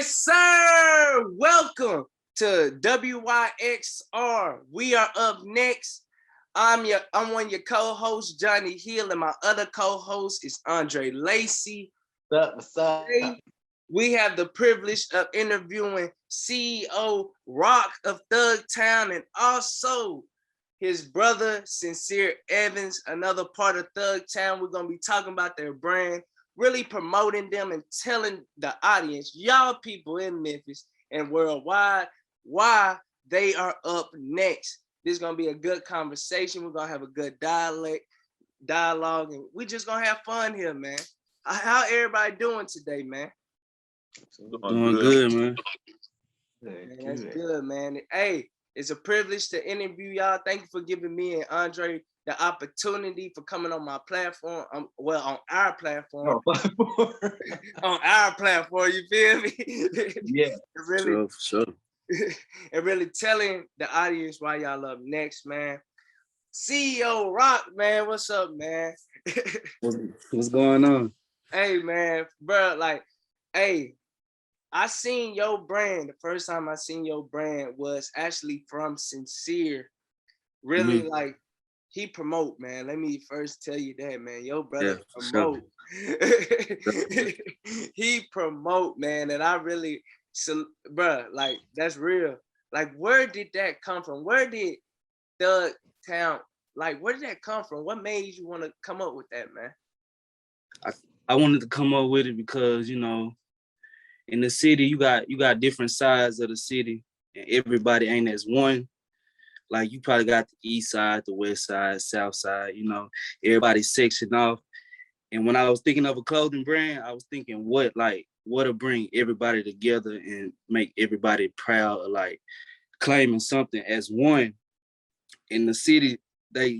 Yes, sir. Welcome to WYXR. We are up next. I'm one of your co-hosts, Johnny Hill, and my other co-host is Andre Lacey. What's up? Today, we have the privilege of interviewing CEO Rock of Thugtown and also his brother, Cincir Evans, another part of Thugtown. We're going to be talking about their brand, really promoting them and telling the audience, y'all people in Memphis and worldwide, why they are up next. This is going to be a good conversation. We're going to have a good dialogue, and we're just going to have fun here, man. How everybody doing today, man? Doing good, man. Man, that's good, man. Hey, it's a privilege to interview y'all. Thank you for giving me and Andre the opportunity for coming on my platform. On our platform. On our platform, you feel me? Yeah. Really, sure. And really telling the audience why y'all up next, man. CEO Rock, man, what's up, man? What's going on? Hey, man, bro, I seen your brand. The first time I seen your brand was actually from Cincir. Really, he promote, man. Let me first tell you that, man. Your brother promote. Sure. He promote, man, and I really, that's real. Like, where did that come from? Where did Thugtown, where did that come from? What made you want to come up with that, man? I wanted to come up with it because, in the city, you got different sides of the city, and everybody ain't as one. Like, you probably got the east side, the west side, south side, everybody's sectioned off. And when I was thinking of a clothing brand, I was thinking what'll bring everybody together and make everybody proud of claiming something as one. In the city, they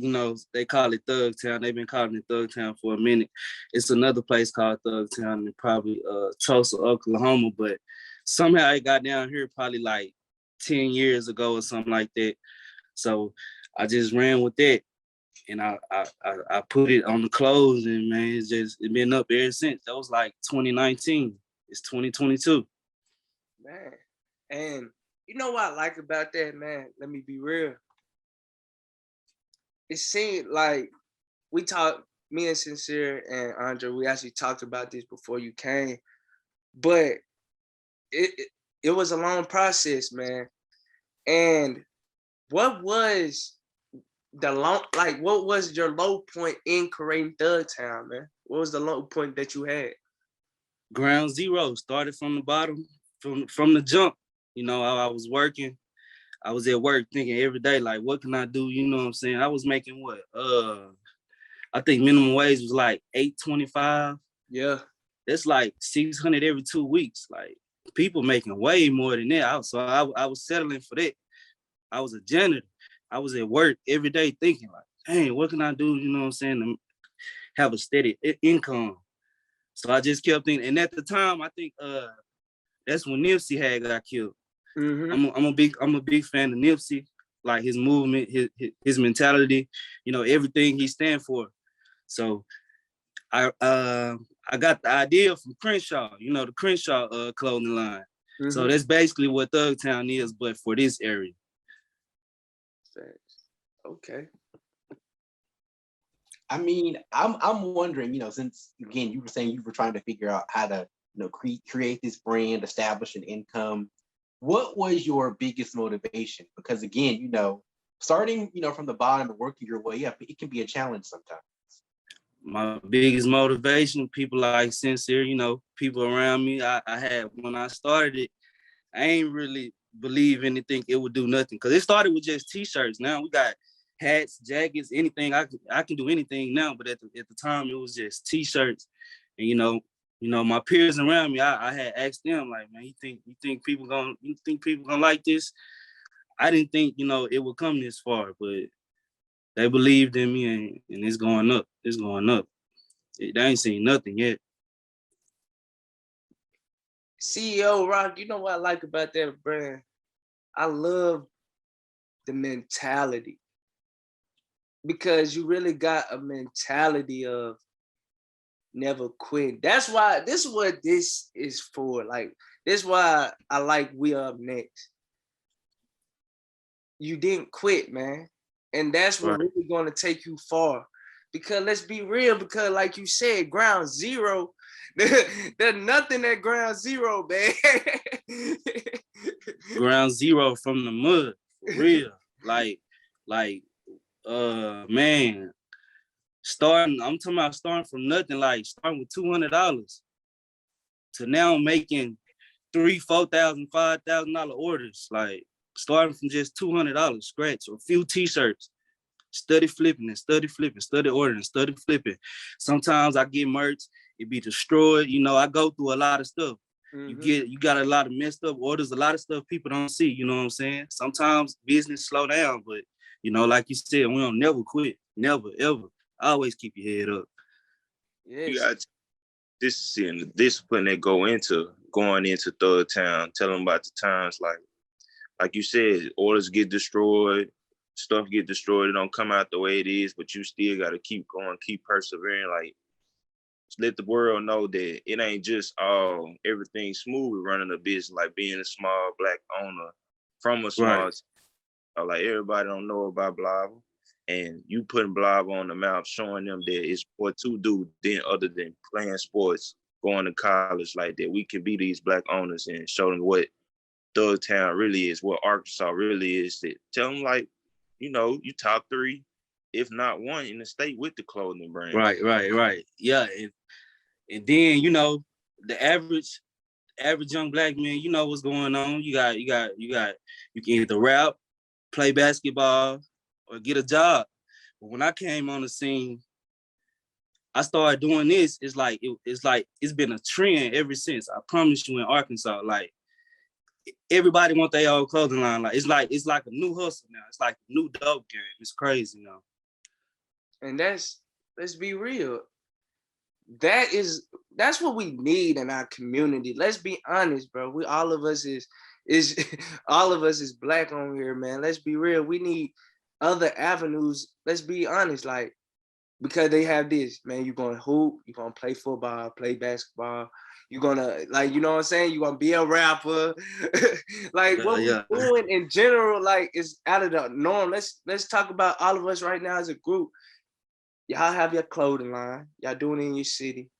call it Thugtown. They've been calling it Thugtown for a minute. It's another place called Thugtown in probably Tulsa, Oklahoma, but somehow it got down here probably 10 years ago or something like that. So I just ran with that, and I put it on the clothes, and man, it's been up ever since. That was 2019. It's 2022. Man, and you know what I like about that, man? Let me be real. It seemed like me and Cincir and Andre, we actually talked about this before you came, but it was a long process, man. And what was what was your low point in creating Thugtown, man? What was the low point that you had? Ground zero. Started from the bottom, from the jump. I was working. I was at work thinking every day, what can I do? You know what I'm saying? I was making what? I think minimum wage was $8.25. Yeah. That's $600 every 2 weeks. People making way more than that. So I was settling for that. I was a janitor. I was at work every day thinking hey, what can I do? You know what I'm saying? To have a steady income. So I just kept thinking. And at the time, I think that's when Nipsey had got killed. Mm-hmm. I'm a big fan of Nipsey, his movement, his mentality, everything he stands for. So I got the idea from Crenshaw, the Crenshaw clothing line. Mm-hmm. So that's basically what Thugtown is, but for this area. Okay. I mean, I'm wondering, since again you were saying you were trying to figure out how to, create this brand, establish an income. What was your biggest motivation? Because again, starting, from the bottom and working your way up, it can be a challenge sometimes. My biggest motivation, people like Cincir, people around me. I had when I started it, I ain't really believe anything it would do nothing, because it started with just t-shirts. Now we got hats, jackets, anything. I can do anything now, but at the time it was just t-shirts. And my peers around me, I had asked them man, you think people gonna like this? I didn't think it would come this far, but they believed in me, and it's going up. It's going up. They ain't seen nothing yet. CEO Rock, you know what I like about that brand? I love the mentality, because you really got a mentality of never quit. That's why this is what this is for. This is why I like We Up Next. You didn't quit, man. And that's what really going to take you far. Because let's be real, because like you said, ground zero, there's nothing at ground zero, man. Ground zero from the mud, for real. Man, I'm talking about starting from nothing, like starting with $200 to now making $3,000, $4,000, $5,000 orders, like starting from just $200 scratch or a few t-shirts, study flipping and study flipping, study ordering, study flipping. Sometimes I get merch, it be destroyed. You know, I go through a lot of stuff. You got a lot of messed up orders, a lot of stuff people don't see, you know what I'm saying? Sometimes business slow down, but you know, like you said, we don't never quit, never, ever. Always keep your head up. Yes. You got consistency and the discipline that going into Thug Town. Tell them about the times like you said, orders get destroyed, stuff get destroyed. It don't come out the way it is, but you still got to keep going, keep persevering. Like, let the world know that it ain't just everything smooth running a business, like being a small Black owner from a small town. Like, everybody don't know about Blava. And you putting Blava on the map, showing them that it's more to do other than playing sports, going to college, like that we can be these Black owners and show them what Thug Town really is, what Arkansas really is. That tell them, like, you know, you top 3, if not 1 in the state with the clothing brand. Right. Yeah, and then, you know, the average young Black man, you know what's going on. You can either rap, play basketball, or get a job. But when I came on the scene, I started doing this. It's been a trend ever since. I promise you, in Arkansas, like, everybody want their own clothing line. Like, it's like a new hustle now. It's like a new dope game. It's crazy now. And let's be real. That's what we need in our community. Let's be honest, bro. All of us is all of us is Black on here, man. Let's be real. We need other avenues. Let's be honest, like, because they have this, man. You're gonna hoop, you're gonna play football, play basketball, you're gonna, like, you know what I'm saying, you're gonna be a rapper. Like, what we're doing in general, like, is out of the norm. Let's talk about all of us right now as a group. Y'all have your clothing line, y'all doing it in your city.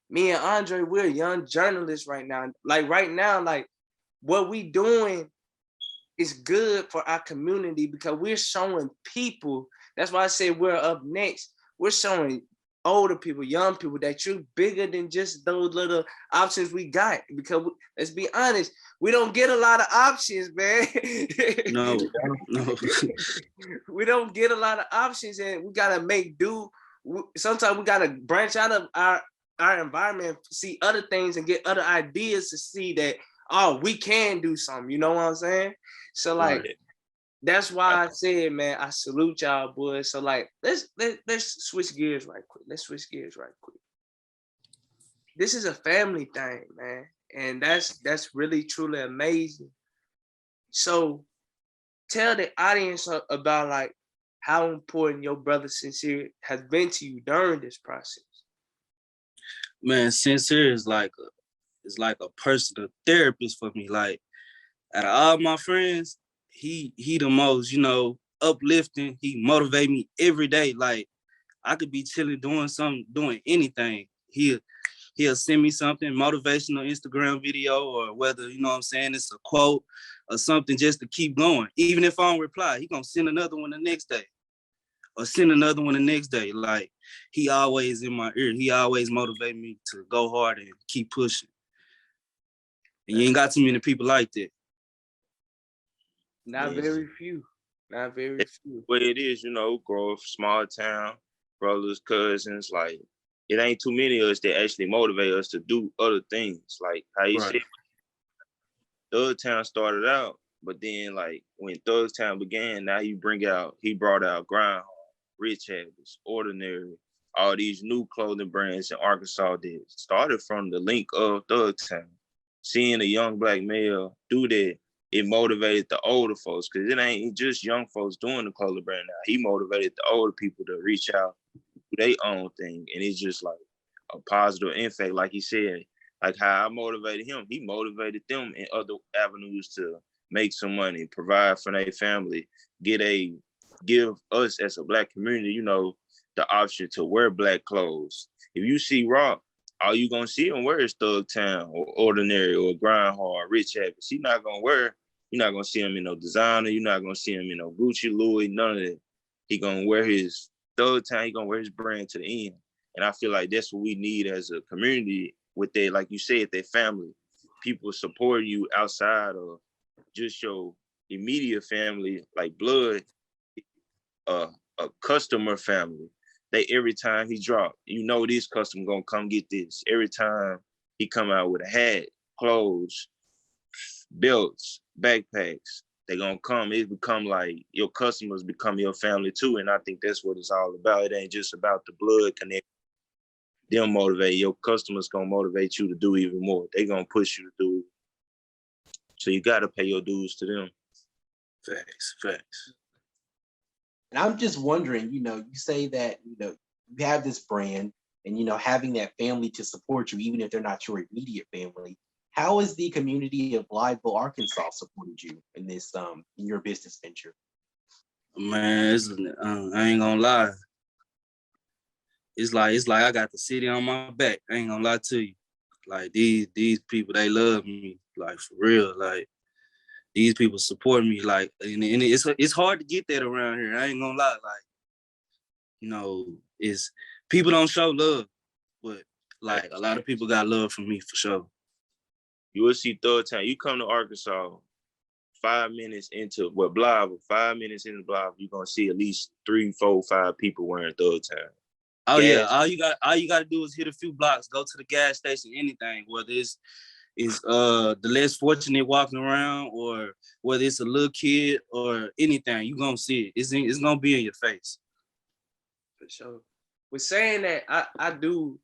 Me and Andre, we're young journalists right now. Like, right now, like, what we doing is good for our community because we're showing people. That's why I say we're up next. We're showing older people, young people, that you're bigger than just those little options we got. Because let's be honest, we don't get a lot of options, man. No. We don't get a lot of options, and we gotta make do. Sometimes we gotta branch out of our environment, see other things, and get other ideas to see that, oh, we can do something. You know what I'm saying? So, like, that's why I said, man, I salute y'all, boys. So, like, let's switch gears right quick. This is a family thing, man, and that's really truly amazing. So, tell the audience about, like, how important your brother Cincir has been to you during this process. Man, Cincir is like a personal therapist for me. Like, out of all my friends, he the most, you know, uplifting. He motivate me every day. Like, I could be chilling, doing anything. He'll send me something, motivational Instagram video, or whether, you know what I'm saying, it's a quote or something just to keep going. Even if I don't reply, he gonna send another one the next day or send another one the next day. Like, he always in my ear. He always motivate me to go hard and keep pushing. And you ain't got too many people like that. Not very few. It's the way it is, you know, grow up small town, brothers, cousins, like, it ain't too many of us that actually motivate us to do other things. Like how you said, Thug Town started out, but then, like, when Thug Town began, now he brought out Grind, Rich Habits, Ordinary, all these new clothing brands in Arkansas that started from the link of Thug Town. Seeing a young Black male do that, it motivated the older folks, because it ain't just young folks doing the clothing brand now. He motivated the older people to reach out to their own thing. And it's just like a positive impact. Like he said, Like how I motivated him, he motivated them in other avenues to make some money, provide for their family, give us as a Black community, you know, the option to wear Black clothes. If you see Rock, all you gonna see him wear is Thug Town or Ordinary or Grind Hard, Rich Habits. You're not gonna see him in no designer. You're not gonna see him in no Gucci, Louis, none of that. He gonna wear his Thug Town. He gonna wear his brand to the end. And I feel like that's what we need as a community with their, like you said, their family. People support you outside of just your immediate family, like blood, a customer family. They every time he drop, you know this customer gonna come get this. Every time he come out with a hat, clothes, belts, backpacks, they gonna come. It become like your customers become your family too. And I think that's what it's all about. It ain't just about the blood connection. Them motivate your customers, gonna motivate you to do even more. They gonna push you to do it. So you gotta pay your dues to them. Facts. And I'm just wondering, you know, you say that, you know, you have this brand and, you know, having that family to support you, even if they're not your immediate family. How has the community of Blytheville, Arkansas supported you in this, in your business venture? Man, I ain't gonna lie. It's like I got the city on my back. I ain't gonna lie to you. Like these people, they love me. Like for real. Like these people support me. Like and it's hard to get that around here. I ain't gonna lie. Like, you know, it's people don't show love, but like a lot of people got love from me for sure. You will see Thug Town. You come to Arkansas, 5 minutes into Blytheville, 5 minutes into Blytheville, you're gonna see at least 3, 4, 5 people wearing Thug Town. Oh yeah, all you got to do is hit a few blocks, go to the gas station, anything, whether it's the less fortunate walking around or whether it's a little kid or anything, you gonna see it. It's gonna be in your face. For sure. With saying that, I do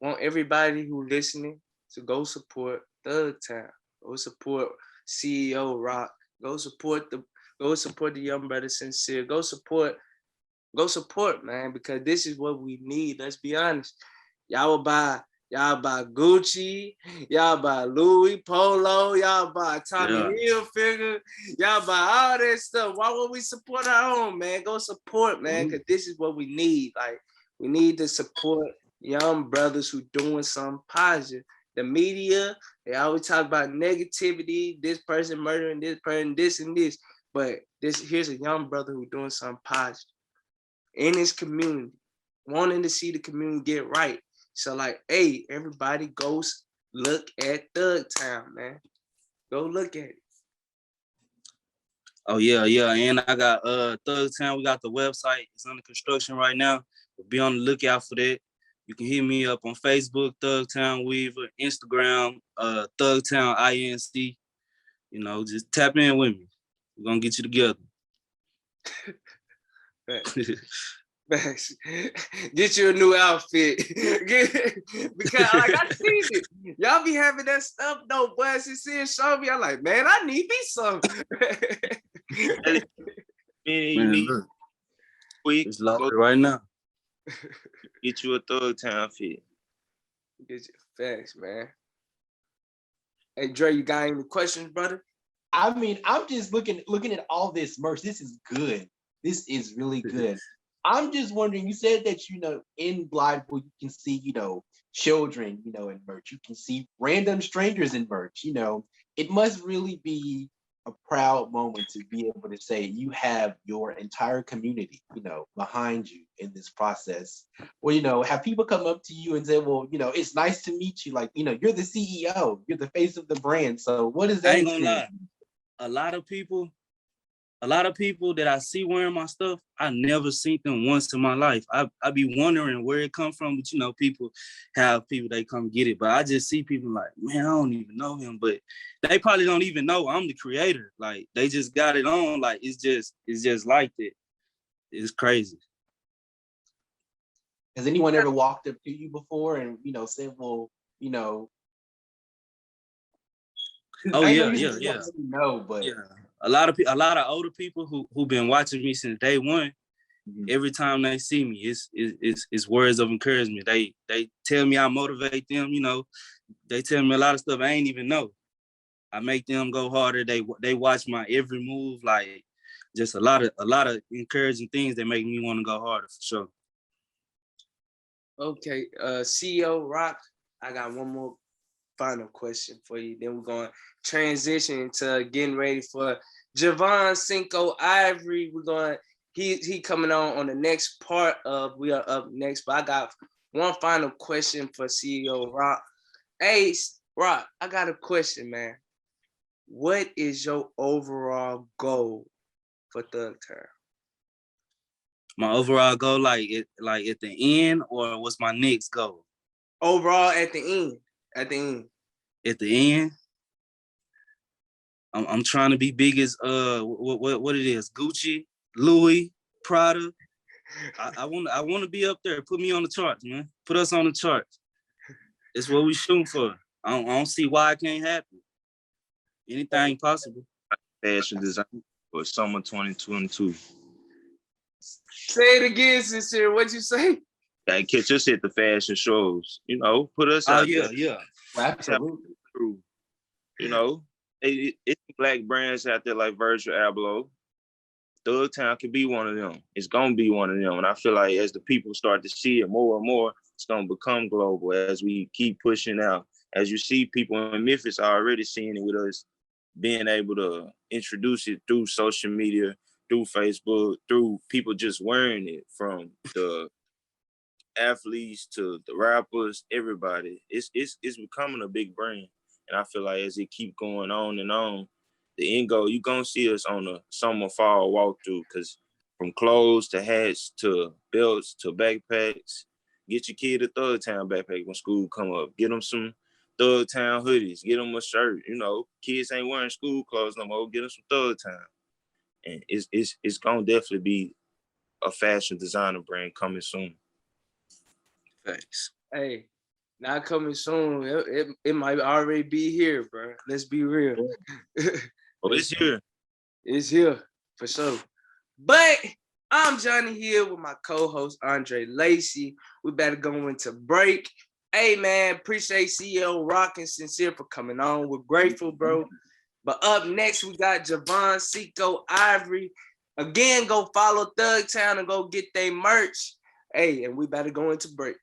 want everybody who listening to go support Thug Town. Go support CEO Rock. Go support the young brother Cincir. Go support, man, because this is what we need. Let's be honest. Y'all buy Gucci, y'all buy Louis Polo, y'all buy Tommy Hilfiger, y'all buy all that stuff. Why would we support our own, man? Go support, man, because this is what we need. Like, we need to support young brothers who doing something positive. The media, they always talk about negativity, this person murdering this person, this and this. But here's a young brother who doing something positive in his community, wanting to see the community get right. So like, hey, everybody goes look at Thug Town, man. Go look at it. Oh yeah. And I got Thug Town. We got the website. It's under construction right now. But be on the lookout for that. You can hit me up on Facebook, Thug Town Weaver, Instagram, Thug Town INC. You know, just tap in with me. We're gonna get you together. Get you a new outfit. Because like I seen it. Y'all be having that stuff though, boy. Cincir show me. I'm like, man, I need me some. Man, quick, it's locked right now. Get you a Thug Town fit. Get you facts, man. Hey Dre, you got any questions, brother? I mean, I'm just looking at all this merch. This is good. This is really good. I'm just wondering, you said that, you know, in Blytheville, you can see, you know, children, you know, in merch. You can see random strangers in merch, you know. It must really be a proud moment to be able to say you have your entire community, you know, behind you in this process. Well, you know, have people come up to you and say, well, you know, it's nice to meet you. Like, you know, you're the CEO, you're the face of the brand. So what is that? I ain't gonna lie. A lot of people that I see wearing my stuff, I never seen them once in my life. I be wondering where it come from, but you know, people they come get it. But I just see people like, man, I don't even know him, but they probably don't even know I'm the creator. Like they just got it on. Like it's just like that. It's crazy. Has anyone ever walked up to you before and, you know, said, well, you know? Oh yeah. No, but yeah. A lot of older people who been watching me since day one. Mm-hmm. Every time they see me, it's words of encouragement. They tell me I motivate them. You know, they tell me a lot of stuff I ain't even know. I make them go harder. They watch my every move, like just a lot of encouraging things that make me want to go harder for sure. Okay, CEO Rock, I got one more final question for you. Then we're going to transition to getting ready for Javon Ivory. We're going. He coming on the next part of We Are Up Next. But I got one final question for CEO Rock. Hey, Rock, I got a question, man. What is your overall goal for Thug Town? My overall goal, like at the end, or what's my next goal? Overall, at the end. At the end, I'm trying to be big as what it is, Gucci, Louis, Prada. I want to be up there. Put me on the charts, man. Put us on the charts. It's what we shooting for. I don't see why it can't happen. Anything possible. Fashion design for summer 2022. Say it again, Cincir. What'd you say? Gotta catch us at the fashion shows. You know, put us out there. Yeah. Absolutely. You know, it's black brands out there like Virgil Abloh. Thug Town can be one of them. It's gonna be one of them. And I feel like as the people start to see it more and more, it's gonna become global as we keep pushing out. As you see, people in Memphis are already seeing it with us being able to introduce it through social media, through Facebook, through people just wearing it, from the athletes to the rappers, everybody. It's becoming a big brand. And I feel like as it keep going on and on, the end goal, you're gonna see us on a summer fall walkthrough, because from clothes to hats to belts to backpacks, get your kid a Thug Town backpack when school come up. Get them some Thug Town hoodies, get them a shirt. You know, kids ain't wearing school clothes no more. Get them some Thug Town. And it's gonna definitely be a fashion designer brand coming soon. Thanks. Hey, not coming soon. It might already be here, bro. Let's be real. Oh, it's here. It's here for sure. But I'm Johnny Hill with my co-host Andre Lacey. We better go into break. Hey man, appreciate CEO Rock and Cincir for coming on. We're grateful, bro. But up next, we got Javon Ivory. Again, go follow Thug Town and go get their merch. Hey, and we better go into break.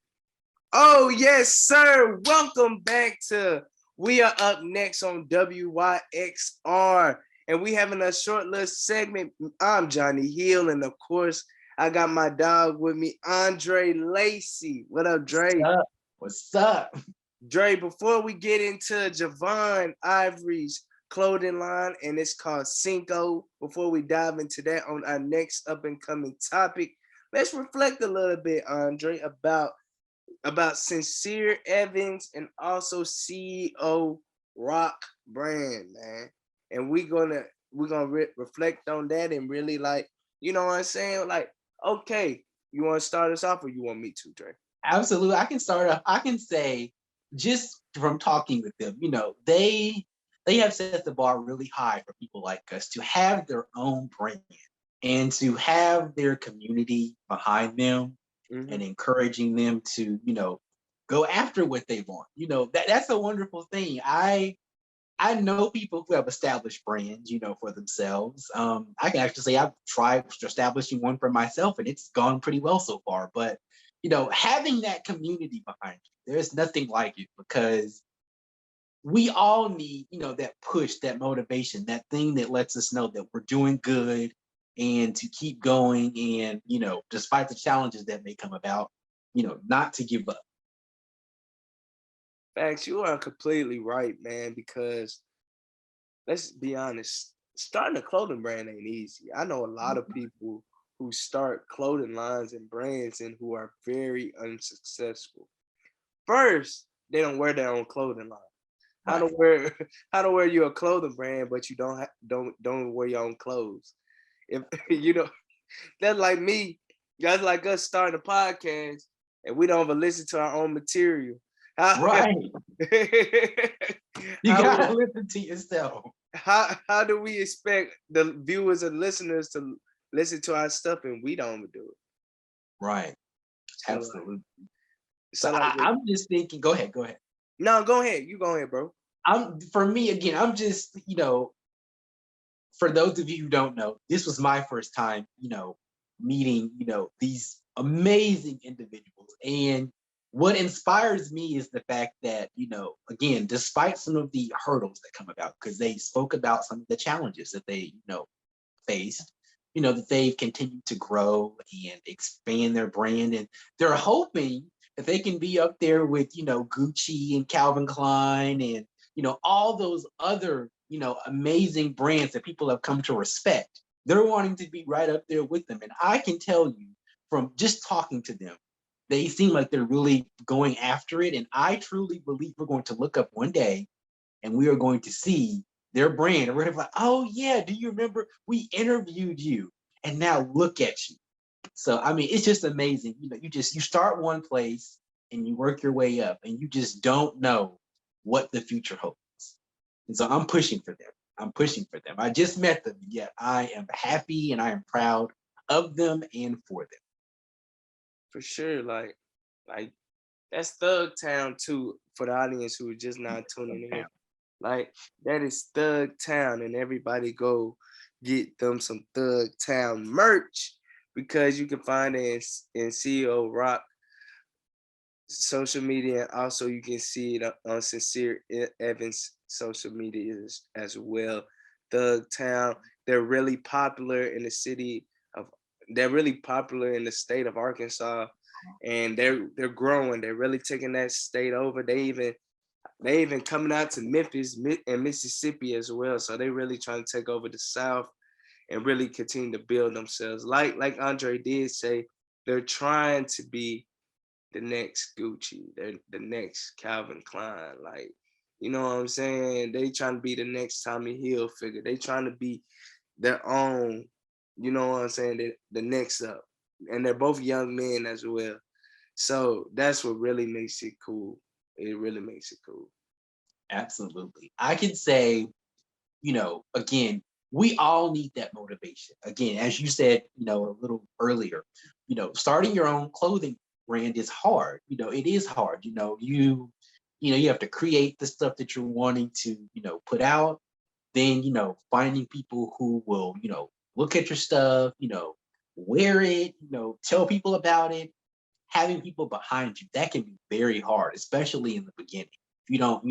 Oh, yes, sir. Welcome back to We Are Up Next on WYXR. And we having a short little segment. I'm Johnny Hill. And of course, I got my dog with me, Andre Lacey. What up, Dre? What's up? Dre, before we get into Javon Ivory's clothing line, and it's called Cinco, before we dive into that on our next up and coming topic, let's reflect a little bit, Andre, about Cincir Evans and also CEO Rock brand, man. And we're gonna reflect on that and really, like, you know what I'm saying? Like, okay, you want to start us off or you want me to, Dre? Absolutely. I can start off. I can say, just from talking with them, you know, they have set the bar really high for people like us to have their own brand and to have their community behind them. Mm-hmm. And encouraging them to, you know, go after what they want. You know, that's a wonderful thing. I know people who have established brands, you know, for themselves. I can actually say I've tried establishing one for myself and it's gone pretty well so far. But, you know, having that community behind you, there's nothing like it, because we all need, you know, that push, that motivation, that thing that lets us know that we're doing good and to keep going, and, you know, despite the challenges that may come about, you know, not to give up. Facts, you are completely right, man, because let's be honest, starting a clothing brand ain't easy. I know a lot of people who start clothing lines and brands and who are very unsuccessful. First, they don't wear their own clothing line. How to wear you a clothing brand, but you don't wear your own clothes. If you know, that's like me. That's like us starting a podcast and we don't even listen to our own material. Right. You gotta listen to yourself. How do we expect the viewers and listeners to listen to our stuff and we don't even do it? Right. Absolutely. So I'm just thinking. Go ahead. No, go ahead. You go ahead, bro. For me again, I'm just, for those of you who don't know, this was my first time, meeting, these amazing individuals. And what inspires me is the fact that, again, despite some of the hurdles that come about, because they spoke about some of the challenges that they, faced, that they've continued to grow and expand their brand. And they're hoping that they can be up there with, Gucci and Calvin Klein and, all those other, amazing brands that people have come to respect. They're wanting to be right up there with them. And I can tell you from just talking to them, they seem like they're really going after it. And I truly believe we're going to look up one day and we are going to see their brand. And we're gonna be like, oh yeah, do you remember we interviewed you? And now look at you. So I mean, it's just amazing. You start one place and you work your way up and you just don't know what the future holds. And so I'm pushing for them. I'm pushing for them. I just met them, yet I am happy and I am proud of them and for them. For sure. Like that's Thug Town too, for the audience who are just not tuning in. Like that is Thug Town, and everybody go get them some Thug Town merch because you can find it in CEO Rock social media, and also you can see it on Cincir Evans social media as well. Thug Town, they're really popular in the city of, they're really popular in the state of Arkansas, and they're growing. They're really taking that state over. They even coming out to Memphis and Mississippi as well. So they really trying to take over the South and really continue to build themselves. Like Andre did say, they're trying to be the next Gucci, they're the next Calvin Klein. Like, you know what I'm saying? They trying to be the next Tommy Hilfiger. They trying to be their own, you know what I'm saying? The next up. And they're both young men as well. So that's what really makes it cool. It really makes it cool. Absolutely. I can say, again, we all need that motivation. Again, as you said, a little earlier, starting your own clothing brand is hard. It is hard. You have to create the stuff that you're wanting to, put out. Then, finding people who will, look at your stuff, wear it, tell people about it, having people behind you. That can be very hard, especially in the beginning. If you don't,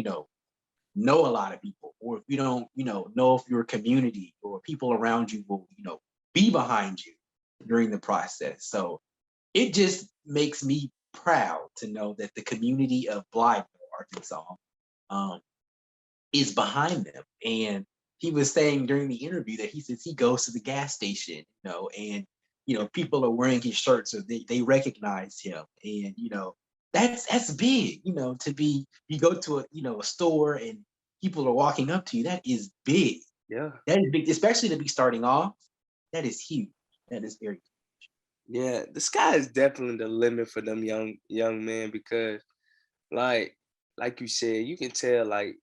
know a lot of people, or if you don't, know if your community or people around you will, be behind you during the process. So it just makes me proud to know that the community of Blytheville, Arkansas, is behind them. And he was saying during the interview that he says he goes to the gas station, and people are wearing his shirts, so they recognize him. And that's big, to be, you go to a store and people are walking up to you. That is big. Yeah. That is big, especially to be starting off. That is huge. That is very huge. Yeah, the sky is definitely the limit for them young men because like you said, you can tell like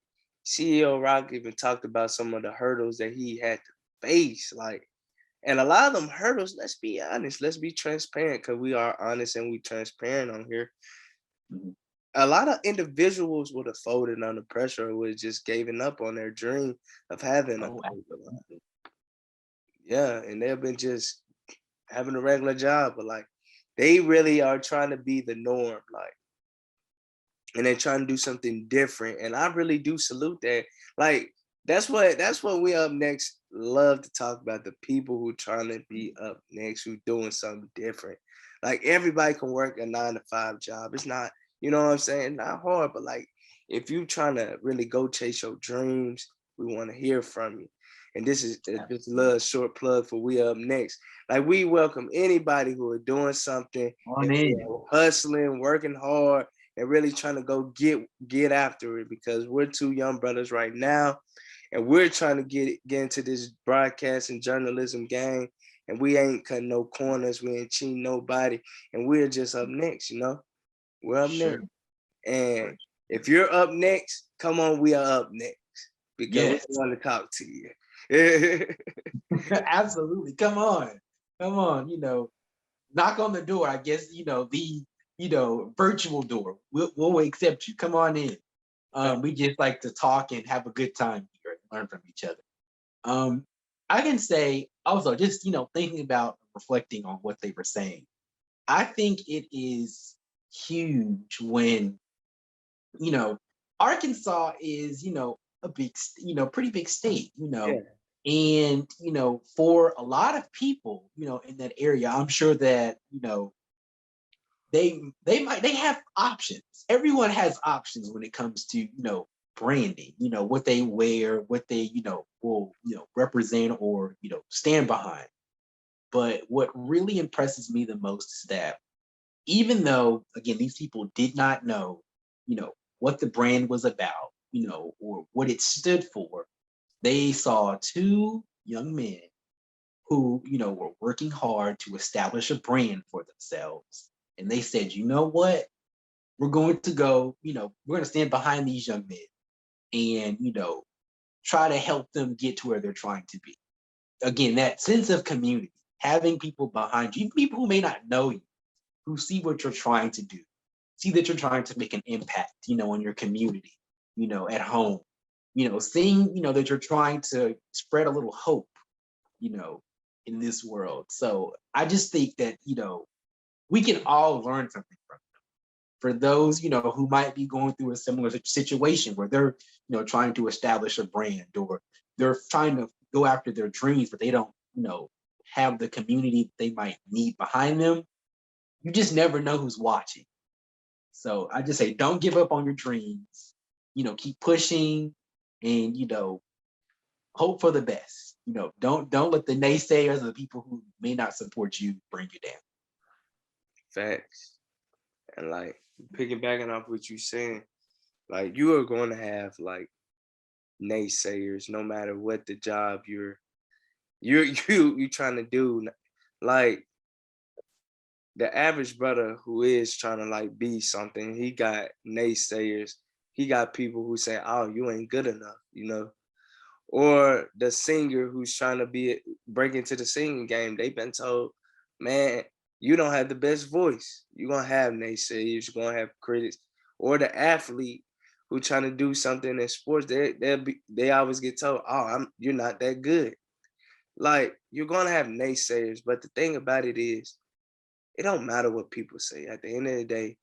CEO Rock even talked about some of the hurdles that he had to face. Like, and a lot of them hurdles, let's be honest, let's be transparent, because we are honest and we transparent on here. Mhm. A lot of individuals would have folded under pressure or would have just given up on their dream of having a Absolutely. yeah, and they've been just having a regular job, but like they really are trying to be the norm, like, and they're trying to do something different. And I really do salute that. Like that's what we up next love to talk about, the people who trying to be up next, who doing something different. Like everybody can work a 9-to-5 job. It's not, you know what I'm saying, not hard, but like if you trying to really go chase your dreams, we want to hear from you. And this is just a little short plug for we up next. Like we welcome anybody who are doing something, On in. hustling, working hard, and really trying to go get after it, because we're two young brothers right now, and we're trying to get into this broadcast and journalism game, and we ain't cutting no corners, we ain't cheating nobody, and we're just up next, we're up Sure. next. And if you're up next, come on, we are up next, because Yes. we want to talk to you. Absolutely. Come on. Knock on the door. I guess, the virtual door. We'll accept you. Come on in. We just like to talk and have a good time here and learn from each other. I can say also, just thinking about reflecting on what they were saying, I think it is huge when Arkansas is a big pretty big state, Yeah. and for a lot of people in that area, I'm sure that they have options. Everyone has options when it comes to branding, what they wear, what they will represent or stand behind. But what really impresses me the most is that even though again these people did not know what the brand was about, or what it stood for, they saw two young men who were working hard to establish a brand for themselves, and they said, you know what, we're going to go, we're going to stand behind these young men and try to help them get to where they're trying to be. Again, that sense of community, having people behind you, people who may not know you, who see what you're trying to do, see that you're trying to make an impact, on your community, at home, seeing, that you're trying to spread a little hope, in this world. So I just think that, we can all learn something from them. For those, who might be going through a similar situation where they're, trying to establish a brand, or they're trying to go after their dreams, but they don't, have the community they might need behind them. You just never know who's watching. So I just say, don't give up on your dreams. Keep pushing, and hope for the best. Don't let the naysayers or the people who may not support you bring you down. Facts. And like piggybacking off what you saying, like you are going to have like naysayers no matter what the job you're trying to do. Like the average brother who is trying to like be something, he got naysayers. He got people who say, "Oh, you ain't good enough," Or the singer who's trying to break into the singing game. They've been told, "Man, you don't have the best voice." You're gonna have naysayers. You're gonna have critics. Or the athlete who trying to do something in sports, they always get told, "Oh, you're not that good." Like you're gonna have naysayers, but the thing about it is, it don't matter what people say. At the end of the day,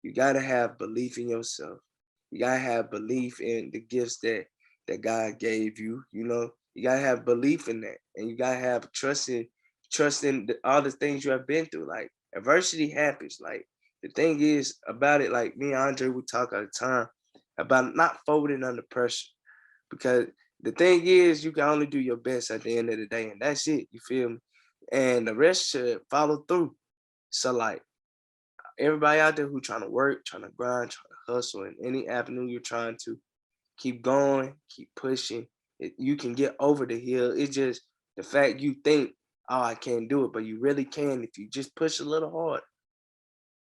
you gotta have belief in yourself. You gotta have belief in the gifts that God gave you. You gotta have belief in that, and you gotta have trust in all the things you have been through. Like adversity happens. Like the thing is about it. Like me and Andre, we talk all the time about not folding under pressure, because the thing is, you can only do your best at the end of the day, and that's it. You feel me? And the rest should follow through. So like everybody out there who trying to work, trying to grind, trying to hustle in any avenue you're trying to, keep going, keep pushing. You can get over the hill. It's just the fact you think, "Oh, I can't do it," but you really can if you just push a little hard.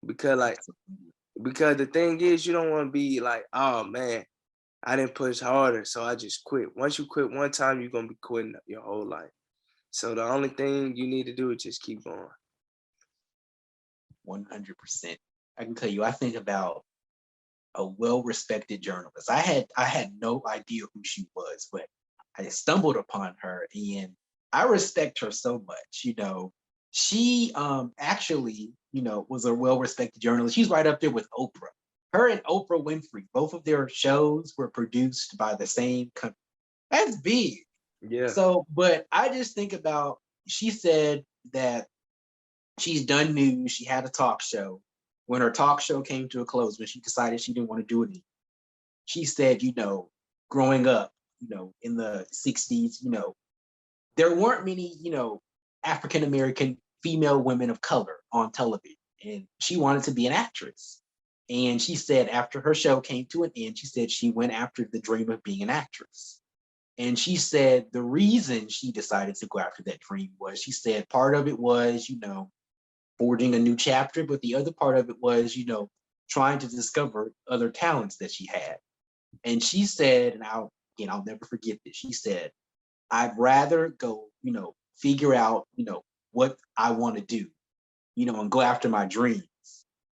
Because because the thing is, you don't want to be like, "Oh man, I didn't push harder, so I just quit." Once you quit one time, you're gonna be quitting your whole life. So the only thing you need to do is just keep going. 100%. I can tell you, I think about a well-respected journalist. I had no idea who she was, but I stumbled upon her, and I respect her so much. She actually, was a well-respected journalist. She's right up there with Oprah. Her and Oprah Winfrey, both of their shows were produced by the same company. That's big. Yeah. So, but I just think about, she said that she's done news. She had a talk show. When her talk show came to a close, when she decided she didn't want to do it anymore, she said, growing up, in the 60s, there weren't many, African American female women of color on television. And she wanted to be an actress. And she said after her show came to an end, she said she went after the dream of being an actress. And she said the reason she decided to go after that dream was, she said part of it was, forging a new chapter, but the other part of it was, trying to discover other talents that she had. And she said, and I'll never forget this. She said, "I'd rather go, figure out, what I want to do, and go after my dreams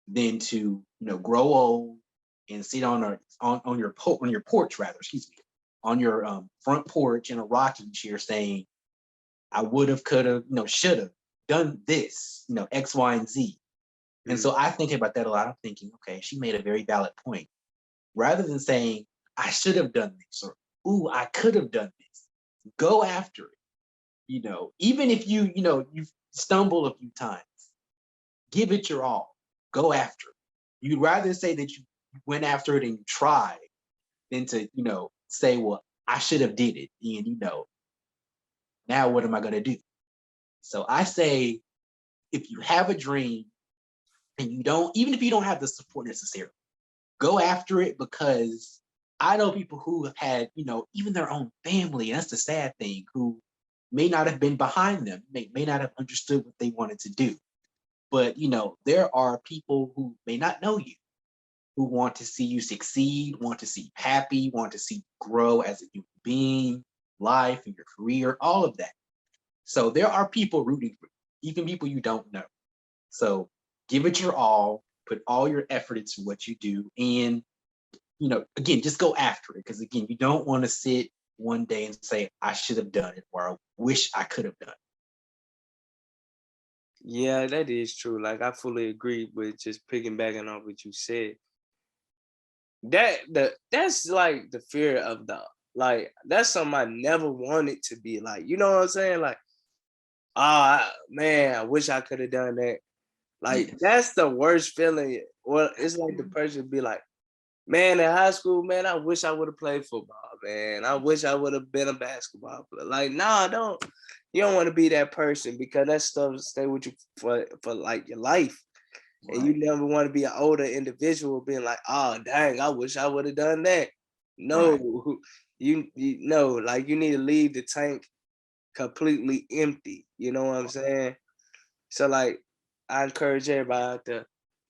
than to, grow old and sit on your porch rather, excuse me, on your front porch in a rocking chair saying, I would have, could have, should have done this, X, Y, and Z. And so I think about that a lot. I'm thinking, okay, she made a very valid point. Rather than saying, I should have done this, or, ooh, I could have done this, go after it. Even if you stumble a few times, give it your all, go after it. You'd rather say that you went after it and you tried than to, say, well, I should have did it. And, now what am I going to do? So I say, if you have a dream and even if you don't have the support necessarily, go after it, because I know people who have had, even their own family, and that's the sad thing, who may not have been behind them, may not have understood what they wanted to do. But, there are people who may not know you, who want to see you succeed, want to see you happy, want to see you grow as a human being, life and your career, all of that. So there are people rooting for you, even people you don't know. So give it your all, put all your effort into what you do, and again, just go after it. Because again, you don't want to sit one day and say, I should have done it, or I wish I could have done it. Yeah, that is true. Like, I fully agree with just piggybacking on what you said. That's like the fear of that's something I never wanted to be like. You know what I'm saying? Like, man, I wish I could have done that. Like, that's the worst feeling. Well, it's like the person be like, man, in high school, man, I wish I would have played football, man. I wish I would have been a basketball player. Like, nah, you don't want to be that person, because that stuff stay with you for like your life. Right. And you never want to be an older individual being like, oh, dang, I wish I would have done that. No, right. you know, like, you need to leave the tank completely empty. You know what I'm saying? So, like, I encourage everybody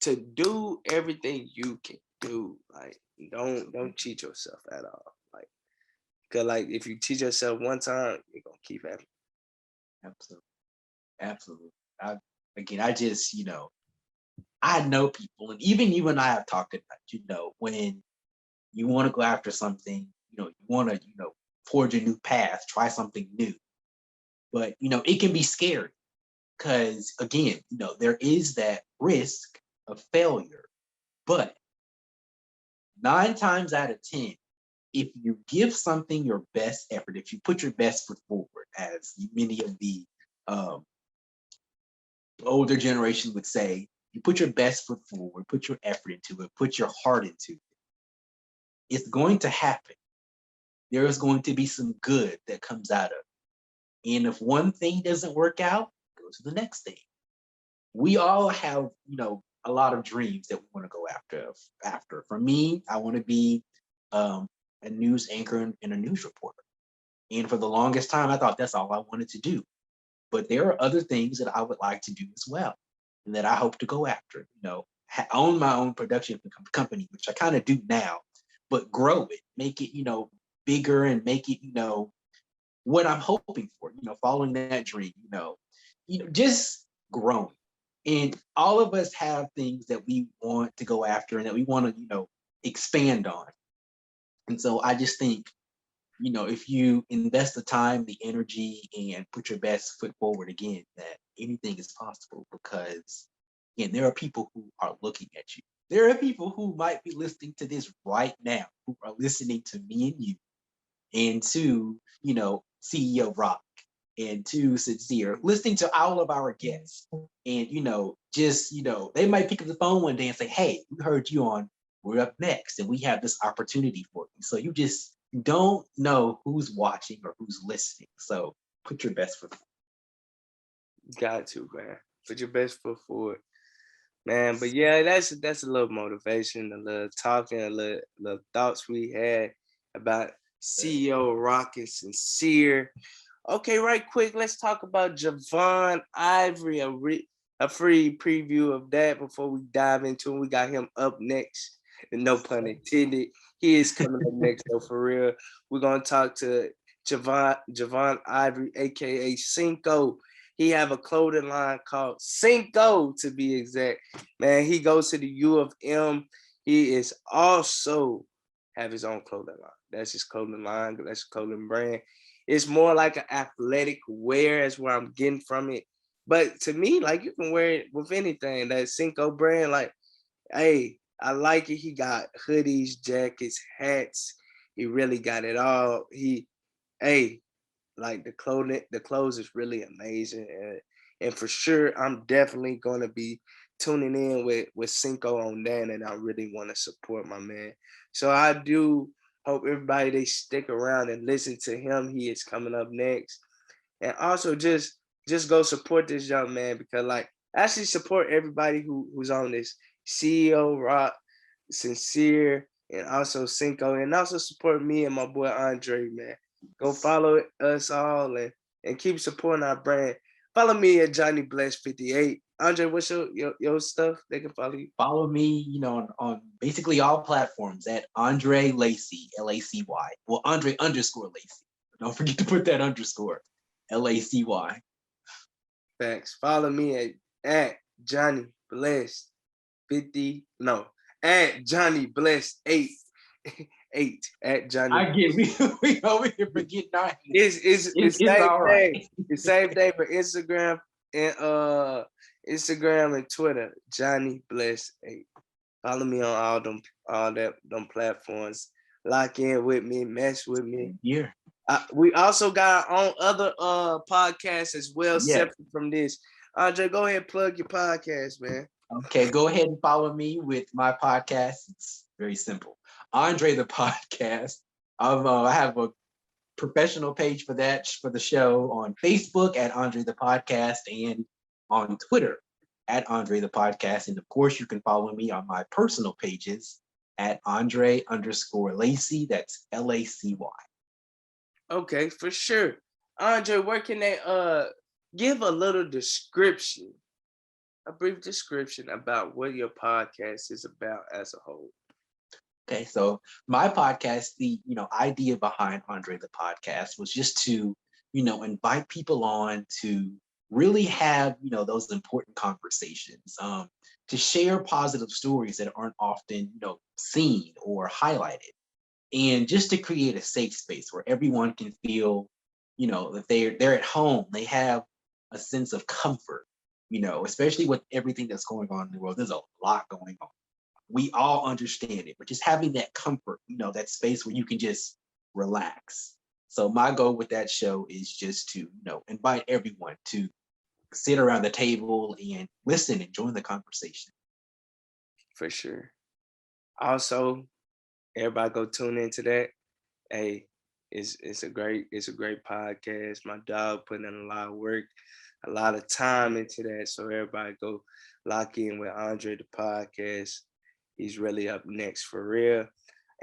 to do everything you can do. Like, don't cheat yourself at all. Like, cause like, if you cheat yourself one time, you're gonna keep at it. Absolutely. I just, I know people, and even you and I have talked about, when you want to go after something, you want to, forge a new path, try something new. But, it can be scary, because again, there is that risk of failure. But 9 times out of 10, if you give something your best effort, if you put your best foot forward, as many of the older generation would say, you put your best foot forward, put your effort into it, put your heart into it, it's going to happen. There is going to be some good that comes out of it. And if one thing doesn't work out, go to the next thing. We all have, a lot of dreams that we want to go after. For me, I want to be a news anchor and a news reporter. And for the longest time, I thought that's all I wanted to do. But there are other things that I would like to do as well, and that I hope to go after. Own my own production company, which I kind of do now, but grow it, make it, bigger, and make it, what I'm hoping for. Following that dream. Just growing. And all of us have things that we want to go after and that we want to, expand on. And so I just think, if you invest the time, the energy, and put your best foot forward, again, that anything is possible. Because, again, there are people who are looking at you. There are people who might be listening to this right now, who are listening to me and you, and to, CEO Rock, and to Cincir, listening to all of our guests. And, just, they might pick up the phone one day and say, hey, we heard you on We're Up Next, and we have this opportunity for you. So you just don't know who's watching or who's listening. So put your best foot forward. Got to, man. Put your best foot forward, man. But yeah, that's a little motivation, a little talking, a little thoughts we had about CEO Rock and Cincir. Okay, right quick, let's talk about Javon Ivory, a free preview of that before we dive into it. We got him up next, and no pun intended. He is coming up next, though, for real. We're going to talk to Javon Ivory, a.k.a. Cinco. He have a clothing line called Cinco, to be exact. Man, he goes to the U of M. he is also have his own clothing line. That's his clothing line. That's his clothing brand. It's more like an athletic wear is where I'm getting from it. But to me, like you can wear it with anything. That Cinco brand, like, hey, I like it. He got hoodies, jackets, hats. He really got it all. Hey, like the clothes is really amazing, and for sure, I'm definitely gonna be tuning in with Cinco on that, and I really want to support my man. So I do hope everybody they stick around and listen to him. He is coming up next, and also just go support this young man because like actually support everybody who's on this CEO Rock, Cincir, and also Cinco, and also support me and my boy Andre, man. Go follow us all and keep supporting our brand. Follow me at Johnny Bless 58. Andre, what's your stuff? They can follow you. Follow me, on basically all platforms at Andre Lacy, Lacy. Well, Andre _ Lacy. Don't forget to put that underscore, Lacy. Facts. Follow me at Johnny Bless 50. No, at Johnny Bless 8. 8 at Johnny. I get we over here forgetting our It's the same all right. thing. The same thing for Instagram and Twitter. Johnny Bless 8. Follow me on them platforms. Lock in with me, mess with me. Yeah. We also got our own other podcasts as well, Yeah. separate from this. Andre, go ahead and plug your podcast, man. Okay, go ahead and follow me with my podcast. It's very simple. Andre the Podcast. I have a professional page for that, for the show, on Facebook at Andre the Podcast and on Twitter at Andre the Podcast. And of course, you can follow me on my personal pages at Andre _ Lacy. That's Lacy. Okay, for sure. Andre, where can they give a little description, a brief description about what your podcast is about as a whole? Okay, so my podcast, the idea behind Andre the Podcast was just to, invite people on to really have, those important conversations, to share positive stories that aren't often, seen or highlighted, and just to create a safe space where everyone can feel, that they're at home, they have a sense of comfort, especially with everything that's going on in the world. There's a lot going on. We all understand it, but just having that comfort, that space where you can just relax. So my goal with that show is just to, invite everyone to sit around the table and listen and join the conversation. For sure. Also, everybody go tune into that. Hey, it's a great podcast. My dog putting in a lot of work, a lot of time into that. So everybody go lock in with Andre the Podcast. He's really up next for real.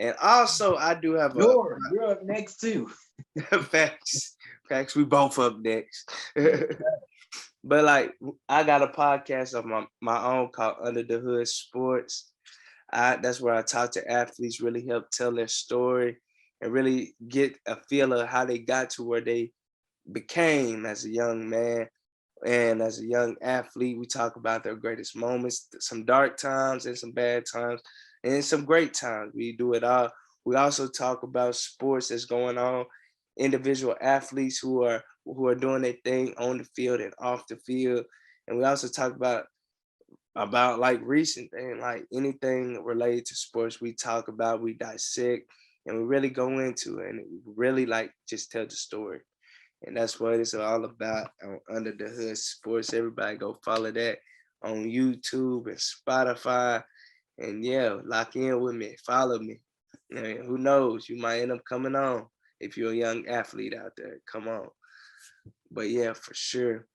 And also, I do have you're up next too. Facts. We both up next. But like, I got a podcast of my own called Under the Hood Sports. That's where I talk to athletes, really help tell their story, and really get a feel of how they got to where they became as a young man. And as a young athlete, we talk about their greatest moments, some dark times and some bad times, and some great times. We do it all. We also talk about sports that's going on, individual athletes who are doing their thing on the field and off the field. And we also talk about like recent things, like anything related to sports. We talk about, we dissect, and we really go into it, and really like just tell the story. And that's what it's all about on Under the Hood Sports. Everybody go follow that on YouTube and Spotify. And yeah, lock in with me. Follow me. And who knows? You might end up coming on if you're a young athlete out there. Come on. But yeah, for sure.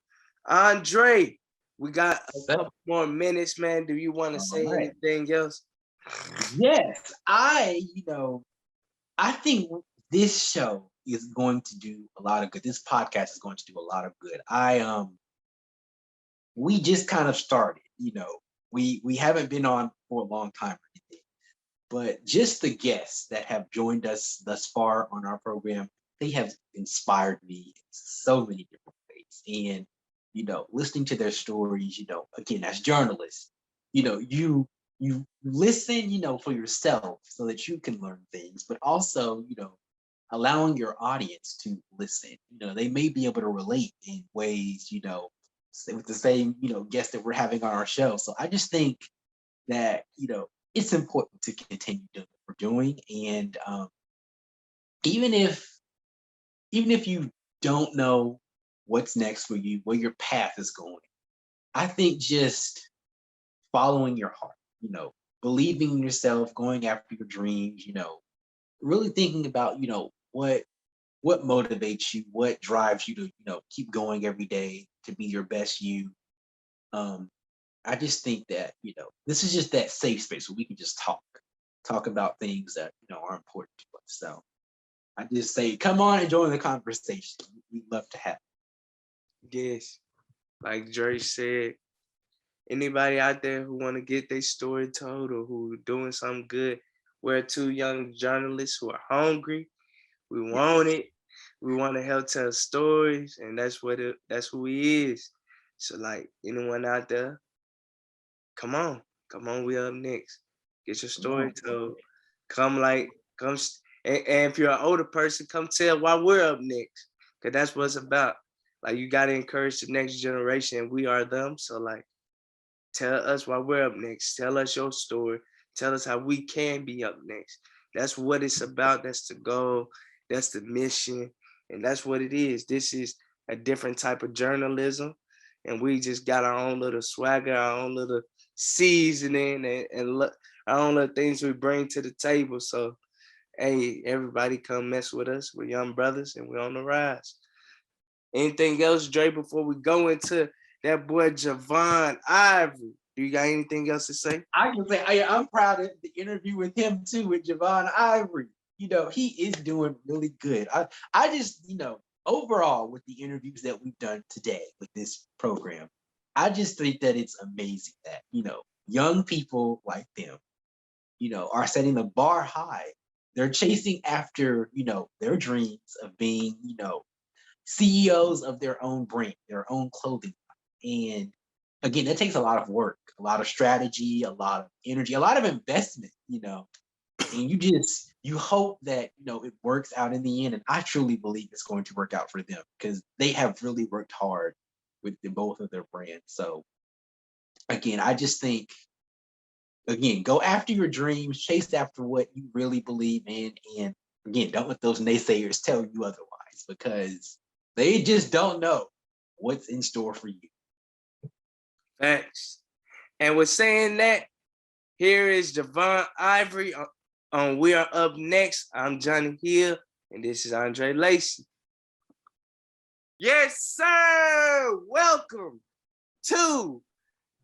Andre, we got a couple more minutes, man. Do you want to say anything else? Yes, I think this show is going to do a lot of good. This podcast is going to do a lot of good. We just kind of started, we haven't been on for a long time or anything, but just the guests that have joined us thus far on our program, they have inspired me in so many different ways. And, listening to their stories, again, as journalists, you you listen, for yourself so that you can learn things, but also, allowing your audience to listen. They may be able to relate in ways, with the same, guests that we're having on our show. So I just think that, it's important to continue doing what we're doing. And even if you don't know what's next for you, where your path is going, I think just following your heart, believing in yourself, going after your dreams, really thinking about, what motivates you, what drives you to, keep going every day to be your best you. I just think that, this is just that safe space where we can just talk about things that, are important to us. So I just say, come on and join the conversation. We'd love to have it. Yes, like Dre said, anybody out there who want to get their story told or who doing something good, we're two young journalists who are hungry. We want it. We want to help tell stories, and that's who he is. So like anyone out there, come on, we up next. Get your story told. Come, and if you're an older person, come tell why we're up next, cause that's what it's about. Like you gotta encourage the next generation, and we are them. So like, tell us why we're up next. Tell us your story. Tell us how we can be up next. That's what it's about. That's the goal. That's the mission, and that's what it is. This is a different type of journalism, and we just got our own little swagger, our own little seasoning, and our own little things we bring to the table. So, hey, everybody come mess with us. We're young brothers, and we're on the rise. Anything else, Dre, before we go into that boy Javon Ivory? Do you got anything else to say? I can say I'm proud of the interview with him too, with Javon Ivory. He is doing really good. I just, overall with the interviews that we've done today with this program, I just think that it's amazing that, young people like them, are setting the bar high. They're chasing after, their dreams of being, CEOs of their own brand, their own clothing line. And again, that takes a lot of work, a lot of strategy, a lot of energy, a lot of investment, and you hope that, it works out in the end. And I truly believe it's going to work out for them because they have really worked hard with both of their brands. So again, I just think, go after your dreams, chase after what you really believe in. And again, don't let those naysayers tell you otherwise, because they just don't know what's in store for you. Facts. And with saying that, here is Javon Ivory on We Are Up Next. I'm Johnny Hill, and this is Andre Lacey. Yes, sir. Welcome to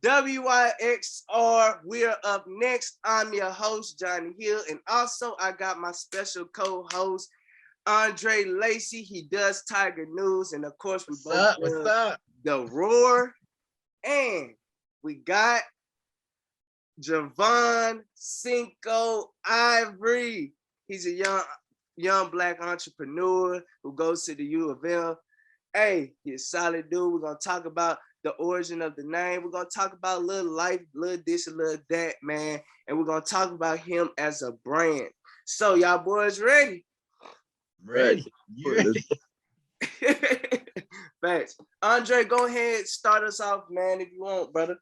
WYXR. We Are Up Next. I'm your host, Johnny Hill, and also I got my special co-host, Andre Lacey. He does Tiger News, and of course we both do The Roar. And we got Javon Cinco Ivory. He's a young Black entrepreneur who goes to the U of L. Hey, he's a solid dude. We're going to talk about the origin of the name. We're going to talk about a little life, little this, a little that, man. And we're going to talk about him as a brand. So y'all boys ready? Ready. Thanks. Andre, go ahead, start us off, man, if you want, brother.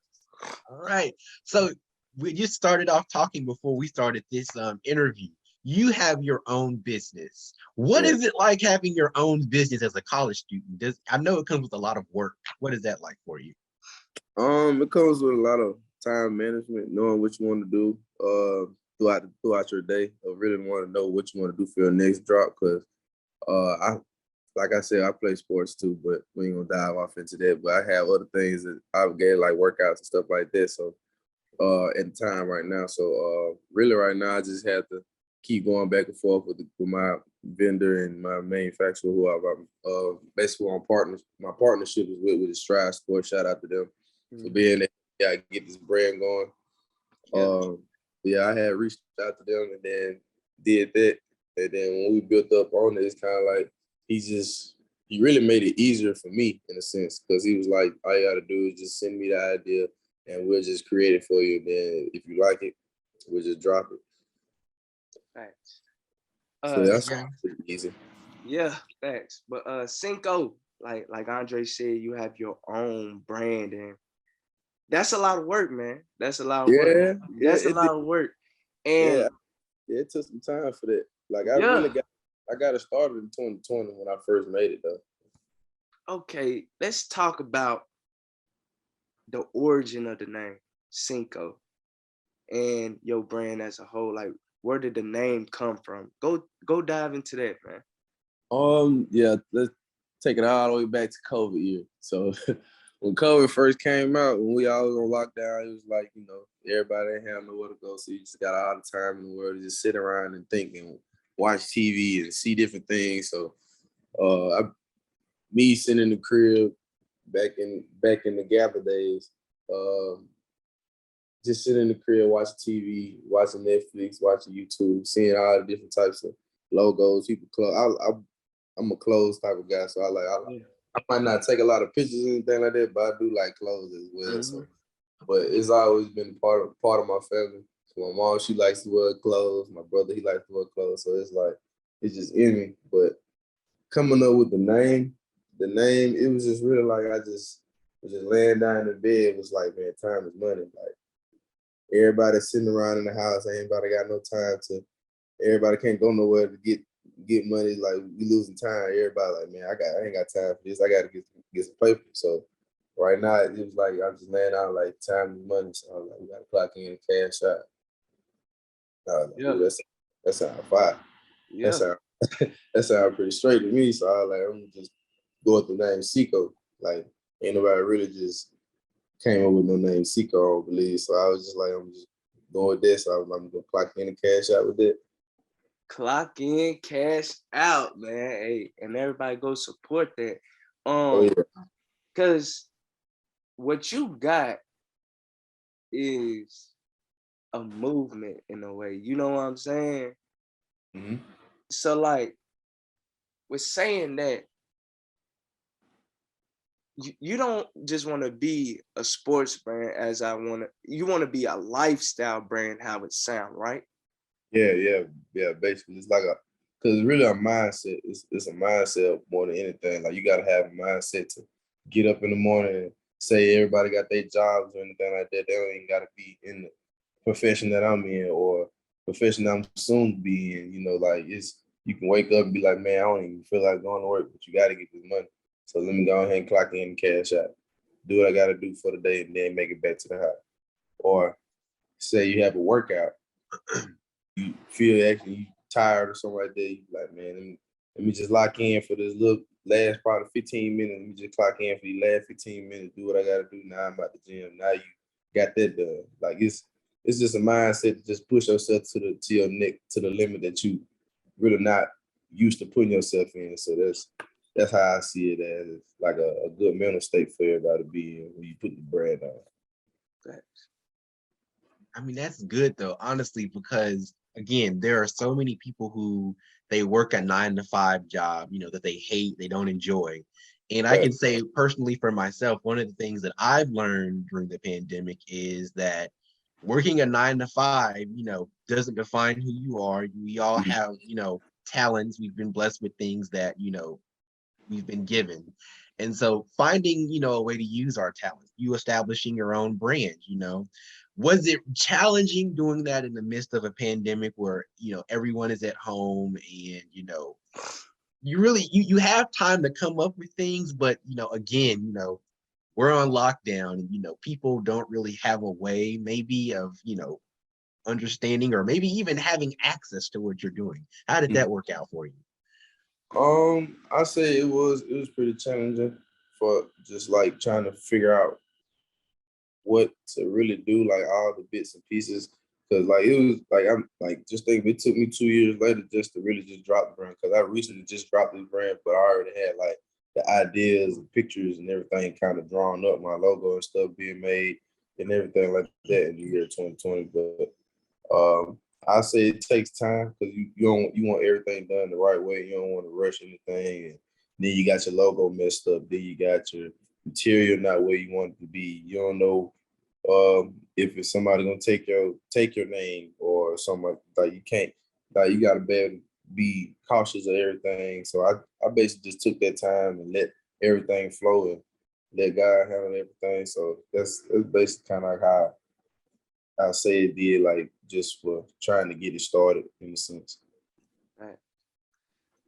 All right. So we just started off talking before we started this interview. You have your own business. What is it like having your own business as a college student? I know it comes with a lot of work. What is that like for you? It comes with a lot of time management, knowing what you want to do throughout your day. I really want to know what you want to do for your next drop, because like I said, I play sports too, but we ain't gonna dive off into that. But I have other things that I've get, like workouts and stuff like that. So at the time right now. So really right now I just have to keep going back and forth with my vendor and my manufacturer who I'm basically on partners. My partnership is with the Stride Sports. Shout out to them for being there. I get this brand going. I had reached out to them and then did that. And then when we built up on it, it's kind of like he really made it easier for me in a sense, because he was like, all you got to do is just send me the idea. and we'll just create it for you. And then if you like it, we'll just drop it. Facts. So that's yeah. pretty easy. Yeah, facts. But Cinco, like Andre said, you have your own brand, and that's a lot of work, man. That's a lot of work. Yeah, That's a it lot of work. yeah, And yeah, it took some time for that. Like yeah, I got it started in 2020 when I first made it though. okay, let's talk about the origin of the name Cinco and your brand as a whole. Like, where did the name come from? Go dive into that, man. Yeah, let's take it all the way back to COVID year. So when COVID first came out, when we all was on lockdown, it was like, everybody didn't have nowhere to go. So you just got all the time in the world to just sit around and think and watch TV and see different things. So me sitting in the crib back in the Gabba days, just sitting in the crib, watching TV, watching Netflix, watching YouTube, seeing all the different types of logos, people clothes. I'm a clothes type of guy, so I might not take a lot of pictures or anything like that, but I do like clothes as well. Mm-hmm. So, but it's always been part of my family. So my mom, she likes to wear clothes. My brother, he likes to wear clothes. So it's just in me. But coming up with the name, it was just really like I just was just laying down in the bed. It was like, man, time is money. Like everybody sitting around in the house, everybody got no time to. Everybody can't go nowhere to get money. Like we losing time. Everybody like, man, I ain't got time for this. I got to get some paper. So right now it was like I'm just laying out like time is money. So I was like, we got to clock in and cash out. Like, that sound fire. Yeah. That sound pretty straight to me. So I was like, I'm gonna just go with the name Seco. Like ain't nobody really just came up with no name Seco, I don't believe. So I was just like, I'm just going with this. So I'm gonna clock in and cash out with it. Clock in, cash out, man. Hey, and everybody go support that. Oh yeah. Cause what you got is a movement in a way. You know what I'm saying? Mm-hmm. So like with saying that, you don't just want to be a sports brand as you want to be a lifestyle brand, how it sound, right? Yeah. Basically, it's like because it's really a mindset. It's a mindset more than anything. Like you gotta have a mindset to get up in the morning and say everybody got their jobs or anything like that. They don't even gotta be in the profession that I'm in or profession I'm soon to be in. Like you can wake up and be like, man, I don't even feel like going to work, but you gotta get this money. So let me go ahead and clock in and cash out. Do what I gotta do for the day and then make it back to the house. Or say you have a workout. You feel actually tired or something like that, you like, man, let me just lock in for this little last probably 15 minutes. Let me just clock in for the last 15 minutes, do what I gotta do. Now I'm at the gym. Now you got that done. Like it's just a mindset to just push yourself to your neck to the limit that you really not used to putting yourself in. So that's how I see it as like a good mental state for everybody to be in when you put the brand on. I mean, that's good though, honestly, because again, there are so many people who they work a 9-to-5 job, that they hate, they don't enjoy. And I can say personally for myself, one of the things that I've learned during the pandemic is that working a 9-to-5, doesn't define who you are. We all have, talents. We've been blessed with things that, we've been given. And so finding, a way to use our talent, you establishing your own brand, was it challenging doing that in the midst of a pandemic where, everyone is at home and, you really, you have time to come up with things, but, again, we're on lockdown and, people don't really have a way maybe of, understanding or maybe even having access to what you're doing. How did that work out for you? I say it was pretty challenging for just like trying to figure out what to really do, like all the bits and pieces. Cause like it was like I'm like just think it took me 2 years later just to really just drop the brand. Cause I recently just dropped this brand, but I already had like the ideas and pictures and everything kind of drawn up, my logo and stuff being made and everything like that in the year 2020. But I say it takes time because you want everything done the right way. You don't want to rush anything, and then you got your logo messed up. Then you got your material not where you want it to be. You don't know If it's somebody gonna take your name or something like you can't, like you gotta be able to be cautious of everything. So I basically just took that time and let everything flow and let God handle everything. So that's basically kind of like how I say it did, like just for trying to get it started in a sense. Right.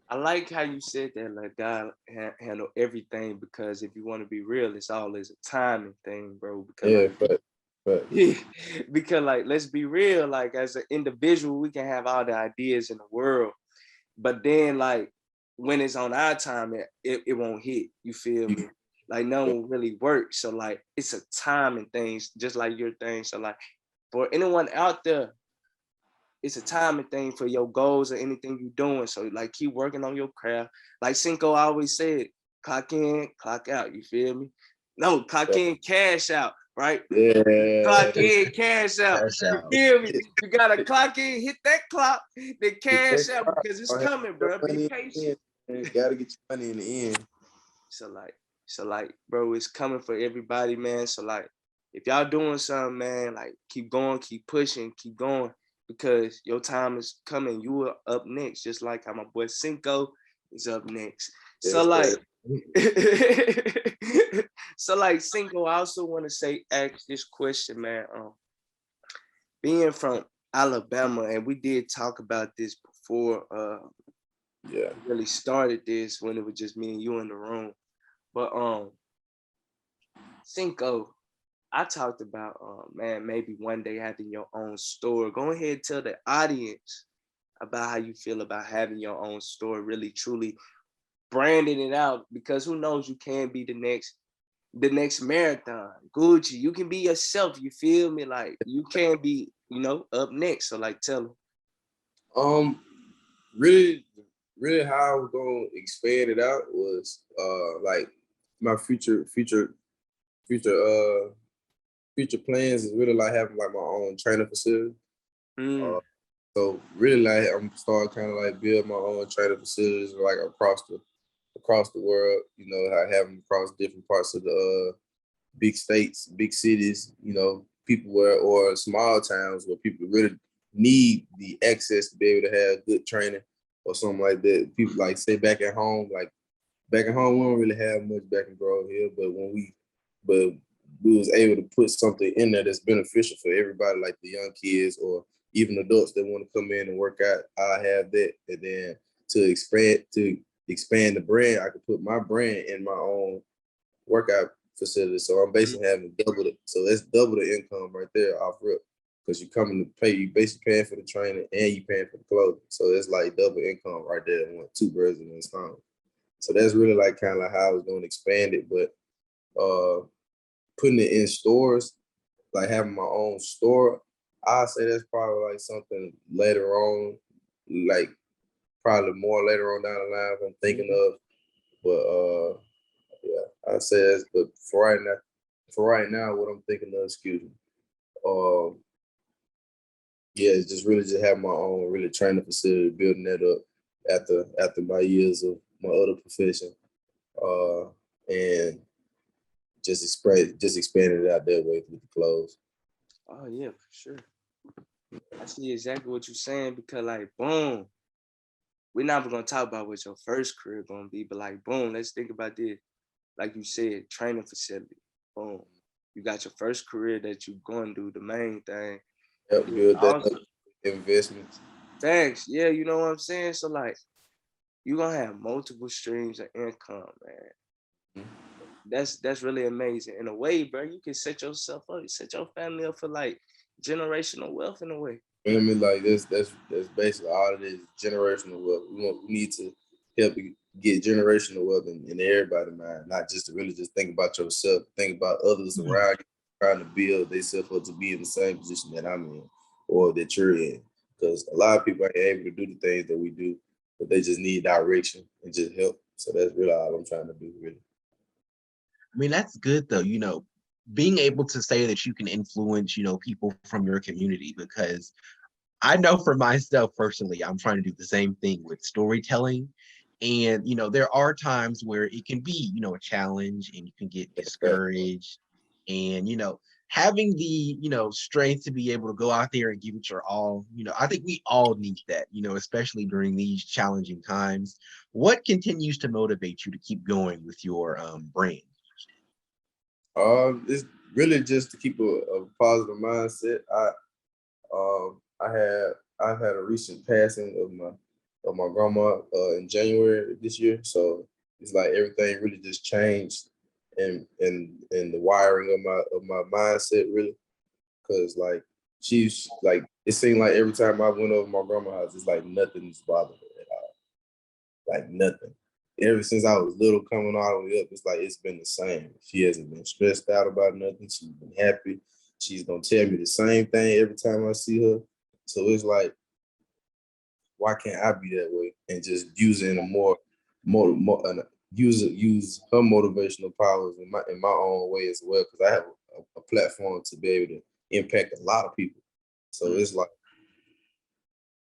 I like how you said that, like God handle everything, because if you want to be real, it's always a timing thing, bro. Because Yeah, like, but because like, let's be real, like as an individual, we can have all the ideas in the world, but then like when it's on our time, it won't hit. You feel me? Like no one really works. So like it's a timing thing, just like your thing. So like for anyone out there, it's a timing thing for your goals or anything you're doing. So like keep working on your craft. Like Cinco always said, clock in, clock out. You feel me? No, clock in, cash out, right? yeah, Clock in, cash out. Cash You out. feel me? You gotta clock in, hit that clock, then cash out because it's coming, your bro. Be money patient. in the end. Gotta get your money in the end. So like, bro, it's coming for everybody, man. So like, if y'all doing something, man, like keep going, keep pushing, keep going, because your time is coming. You are up next, just like how my boy Cinco is up next. So Yes, like, sir. so like Cinco, I also want to ask this question, man. Being from Alabama, and we did talk about this before Yeah. really started this when it was just me and you in the room. But Cinco, I talked about man, maybe one day having your own store. Go ahead and tell the audience about how you feel about having your own store, really truly branding it out, because who knows, you can be the next marathon. Gucci, you can be yourself, you feel me? Like you can be, up next. So like tell them. Um, really, really, how I was gonna expand it out was like my future future plans is really like having like my own training facility. Mm, Uh, so really like I'm starting kind of like build my own training facilities like across the world. I have them across different parts of the big states, big cities. People where or small towns where people really need the access to be able to have good training or something like that. People like say back at home we don't really have much back in Grove Hill, but we was able to put something in there that's beneficial for everybody, like the young kids or even adults that want to come in and work out. I have that, and then to expand the brand, I could put my brand in my own workout facility. So I'm mm, basically having double it. So that's double the income right there off rip. Because you coming to pay, you basically paying for the training and you paying for the clothing. So it's like double income right there. I want two birds in one stone. So that's really like kind of like how I was going to expand it. But putting it in stores, like having my own store, I say that's probably like something later on, like probably more later on down the line if I'm thinking of. But yeah, I say that's, but for right now, what I'm thinking of, excuse me. Um, yeah, it's just really just have my own really training facility, building that up after my years of my other profession. And just expanded it out that way with the clothes. oh yeah, for sure. I see exactly what you're saying, because like boom, we're not gonna talk about what your first career gonna be, but like boom, let's think about this. Like you said, training facility. Boom. You got your first career that you going to do, the main thing. And Help then build that also up, investments. thanks. Yeah, you know what I'm saying? So like you're gonna have multiple streams of income, man. Mhm. That's really amazing. In a way, bro, you can set yourself up, set your family up for like generational wealth in a way. You know what I mean? Like that's basically all it is, generational wealth. We need to help you get generational wealth in everybody's mind, not just to really just think about yourself, think about others around you trying to build themselves up to be in the same position that I'm in or that you're in. Because a lot of people ain't able to do the things that we do, but they just need direction and just help. So that's really all I'm trying to do, really. I mean, that's good though, being able to say that you can influence, people from your community, because I know for myself personally, I'm trying to do the same thing with storytelling. And, there are times where it can be, a challenge and you can get discouraged. And, having the, strength to be able to go out there and give it your all, I think we all need that, especially during these challenging times. What continues to motivate you to keep going with your brand? It's really just to keep a positive mindset. I've had a recent passing of my grandma in January this year, so it's like everything really just changed, and the wiring of my mindset really, because like she's like, it seemed like every time I went over my grandma's house, it's like nothing's bothering her at all, like nothing. Ever since I was little, coming all the way up, it's like it's been the same. She hasn't been stressed out about nothing. She's been happy. She's gonna tell me the same thing every time I see her. So it's like, why can't I be that way and just use it in a use her motivational powers in my own way as well, because I have a platform to be able to impact a lot of people. So it's like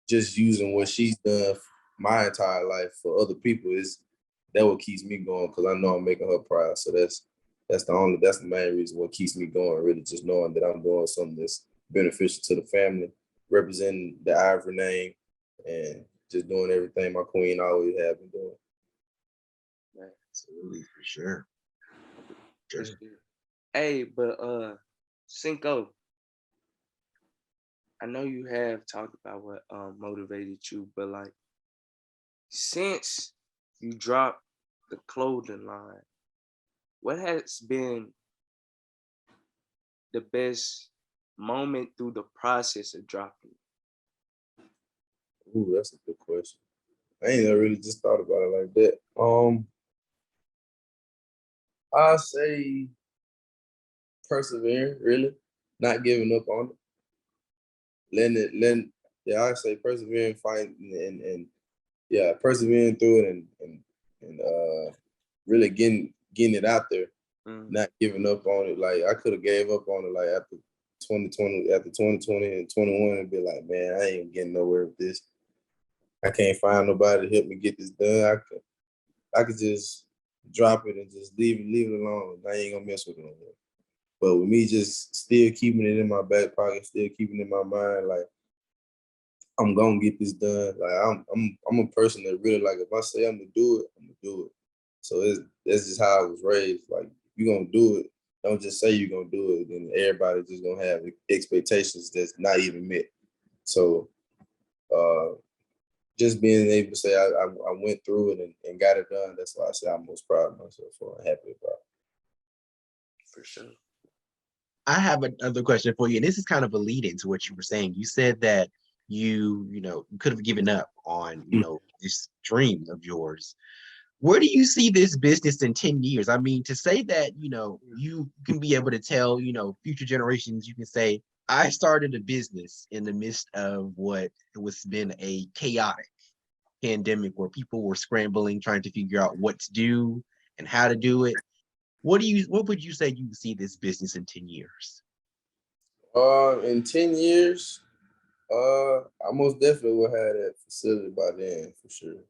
just using what she's done my entire life for other people is that what keeps me going, because I know I'm making her proud. So that's the main reason what keeps me going, really, just knowing that I'm doing something that's beneficial to the family, representing the Ivory name, and just doing everything my queen always have been doing. Absolutely, for sure. Hey, but Cinco, I know you have talked about what motivated you, but like since you dropped the clothing line, what has been the best moment through the process of dropping? Ooh, that's a good question. I ain't never really just thought about it like that. I say persevering, really, not giving up on it, yeah, I say persevering, fighting, and yeah, persevering through it, and really getting it out there, not giving up on it. Like I could have gave up on it like after 2020 and 21, and be like, man, I ain't getting nowhere with this. I can't find nobody to help me get this done. I could just drop it and just leave it alone. I ain't gonna mess with it no more. But with me just still keeping it in my back pocket, still keeping it in my mind, like I'm gonna get this done. Like I'm a person that really, like, if I say I'm gonna do it, I'm gonna do it. So that's just how I was raised. Like, if you're gonna do it, don't just say you're gonna do it, then everybody just gonna have expectations that's not even met. So just being able to say I went through it and got it done, that's why I say I'm most proud of myself for and happy about it. For sure. I have another question for you, and this is kind of a lead into what you were saying. You said that you could have given up on, this dream of yours. Where do you see this business in 10 years? I mean, to say that, you can be able to tell, future generations, you can say, I started a business in the midst of what was been a chaotic pandemic where people were scrambling, trying to figure out what to do and how to do it. What would you say you see this business in 10 years? In 10 years, I most definitely will have that facility by then for sure.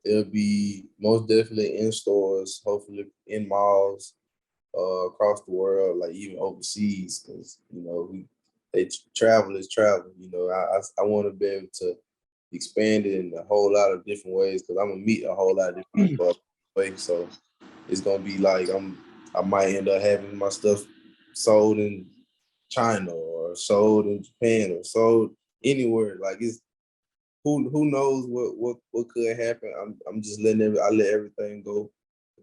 It'll be most definitely in stores, hopefully in malls, across the world, like even overseas, because travel is travel. I want to be able to expand it in a whole lot of different ways, because I'm gonna meet a whole lot of different people. So it's gonna be like I might end up having my stuff sold in China or sold in Japan or sold anywhere. Like, it's who knows what could happen. I'm just I let everything go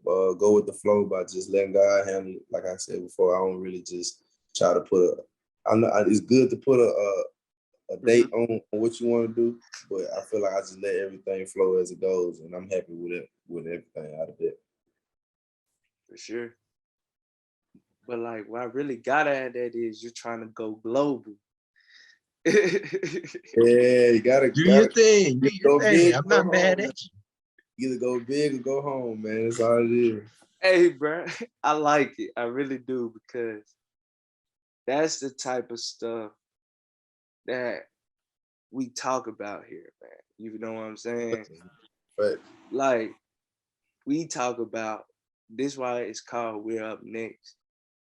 with the flow by just letting God handle it. Like I said before, I don't really just try to it's good to put a date on what you want to do, but I feel like I just let everything flow as it goes, and I'm happy with everything out of it. For sure. But like, what I really got at that is you're trying to go global. Yeah, you gotta do your thing. Do your thing. I'm not mad at you. Either go big or go home, man. That's all it is. Hey, bro, I like it. I really do, because that's the type of stuff that we talk about here, man. You know what I'm saying? But Like, we talk about this, why it's called We're Up Next.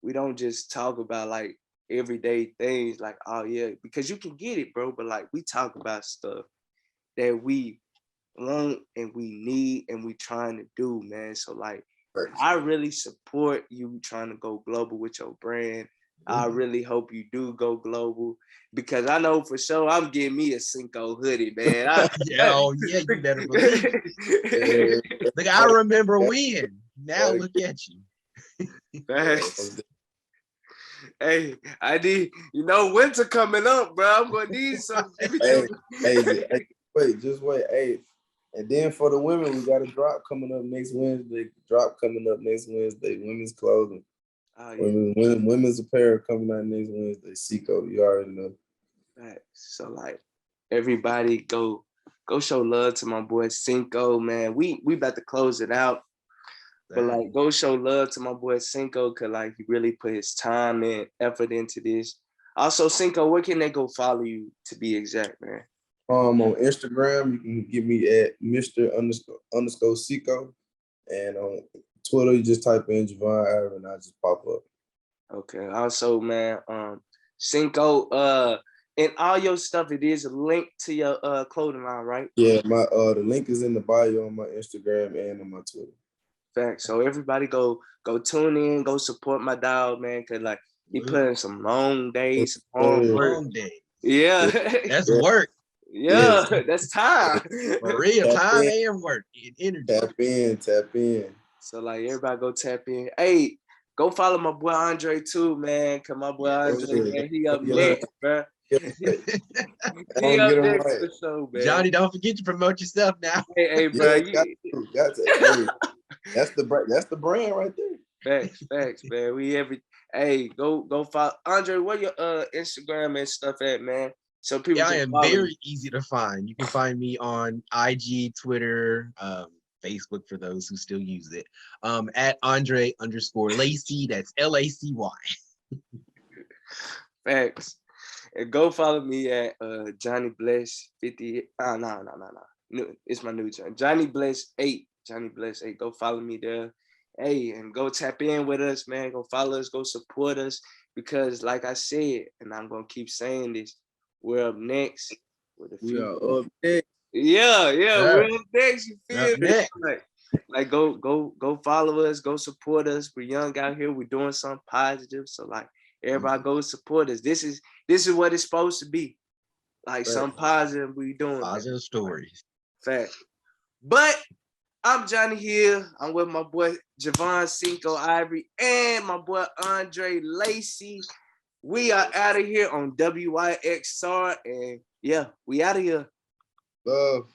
we don't just talk about like everyday things like, oh yeah, because you can get it, bro. But like we talk about stuff that we want and we need and we trying to do, man. So like I really support you trying to go global with your brand. I really hope you do go global because I know for sure I'm getting me a Cinco hoodie, man. Yeah, you better believe it. Look, I remember when. Now look at you. Hey, I need, winter coming up, bro. I'm gonna need some. Just wait. Hey, and then for the women, we got a drop coming up next Wednesday. Women's clothing. Oh, yeah. Women's apparel coming out next Wednesday. Seco, you already know. Right. So like, everybody go show love to my boy Cinco, man. We about to close it out. But like, go show love to my boy Cinco, cause like he really put his time and effort into this. Also, Cinco, where can they go follow you to be exact, man? On Instagram, you can get me at Mr. Cinco, and on Twitter, you just type in Javon Ivory and I just pop up. Okay. Also, man, Cinco, and all your stuff, it is a link to your clothing line, right? Yeah, my the link is in the bio on my Instagram and on my Twitter. Fact. So everybody go tune in, go support my dog, man, cause like he put in some long days, hard work. Long days. Yeah. That's work. Yeah, that's time. For real, time and work and energy. Tap in. So like everybody go tap in. Hey, go follow my boy Andre too, man. Cause my boy Andre, man, he up next, bro. He up next for sure, man. Johnny, don't forget to promote yourself now. Hey, bro. Got to. That's the brand right there. Facts, man. Hey, go follow Andre. Where your Instagram and stuff at, man? So people. Yeah, I am very easy to find. You can find me on IG, Twitter, Facebook for those who still use it. At Andre_Lacy. That's Lacy. Facts. And go follow me at Johnny Bless 50. No. It's my new channel. Johnny Bless 8. Johnny Bless 8. Go follow me there. Hey, and go tap in with us, man. Go follow us, go support us. Because like I said, and I'm gonna keep saying this, we're up next with a few. We are up next. Yeah, we're up next. You feel me? Like go follow us, go support us. We're young out here, we're doing something positive. So like everybody go support us. This is what it's supposed to be. Like something positive we doing. Positive stories. Fact. But I'm Johnny here. I'm with my boy Javon Cinco Ivory and my boy Andre Lacy. We are out of here on WYXR, and yeah, we out of here. Love.